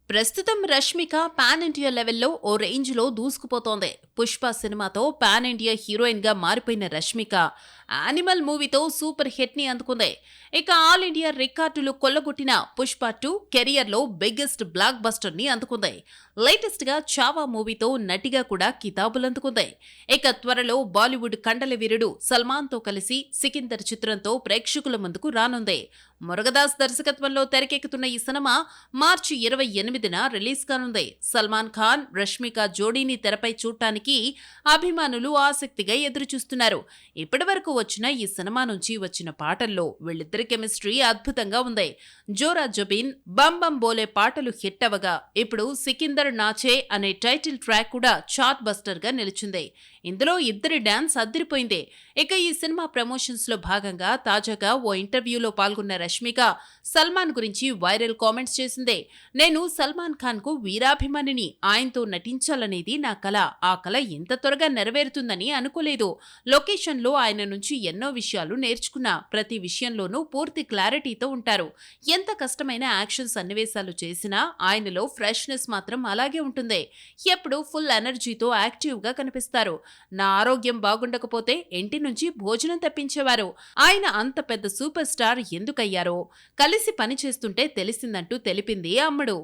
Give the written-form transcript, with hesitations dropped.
ప్రస్తుతం Rashmika pan India లెవెల్లో ఓ రేంజ్లో దూసుకుపోతోంది. పుష్ప సినిమాతో పాన్ ఇండియా హీరోయిన్ గా మారిపోయిన రష్మిక యానిమల్ మూవీతో సూపర్ హిట్ ని అందుకుంది. ఇక ఆల్ ఇండియా రికార్డులు కొల్లగొట్టిన పుష్ప 2 కెరియర్ లో బిగ్గెస్ట్ బ్లాక్ బస్టర్ ని అందుకుంది. లేటెస్ట్ గా చావా మూవీతో నటిగా కూడా కితాబులు అందుకుంది. ఇక త్వరలో బాలీవుడ్ కండల వీరుడు సల్మాన్ తో కలిసి సికిందర్ చిత్రంతో ప్రేక్షకుల ముందుకు రానుంది. మురుగదాస్ దర్శకత్వంలో తెరకెక్కుతున్న ఈ సినిమా మార్చి 28న రిలీజ్ కానుంది. సల్మాన్ ఖాన్, రష్మిక జోడీని తెరపై చూడటానికి అభిమానులు ఆసక్తిగా ఎదురుచూస్తున్నారు. ఇప్పటివరకు వచ్చిన ఈ సినిమా నుంచి వచ్చిన పాటల్లో వీళ్ళిద్దరి కెమిస్ట్రీ అద్భుతంగా ఉంది. జోరా జబీన్, బం బం బోలే పాటలు హిట్ అవగా ఇప్పుడు సికిందర్ నాచే అనే టైటిల్ ట్రాక్ కూడా చార్ట్ బస్టర్ గా నిలిచింది. ఇందులో ఇద్దరి డాన్స్ అదిరిపోయింది. ఇక ఈ సినిమా ప్రమోషన్స్ లో భాగంగా తాజాగా ఓ ఇంటర్వ్యూలో పాల్గొన్న రష్మిక సల్మాన్ గురించి వైరల్ కామెంట్స్ చేసింది. నేను సల్మాన్ ఖాన్ కు వీరాభిమానిని, ఆయనతో నటించాలనేది నా కల. ఆ కల ఇంత త్వరగా నెరవేరుతుందని అనుకోలేదు. లొకేషన్ లో ఆయన నుంచి ఎన్నో విషయాలు నేర్చుకున్నా. ప్రతి విషయంలోనూ పూర్తి క్లారిటీతో ఉంటారు. ఎంత కష్టమైన యాక్షన్ సన్నివేశాలు చేసినా ఆయనలో ఫ్రెష్నెస్ మాత్రం అలాగే ఉంటుంది. ఎప్పుడు ఫుల్ ఎనర్జీతో యాక్టివ్ గా కనిపిస్తారు. నా ఆరోగ్యం బాగుండకపోతే ఇంటి నుంచి భోజనం తెప్పించేవారు. ఆయన అంత పెద్ద సూపర్ స్టార్ ఎందుకయ్యారో కలిసి పనిచేస్తుంటే తెలిసిందంటూ తెలిపింది అమ్మడు.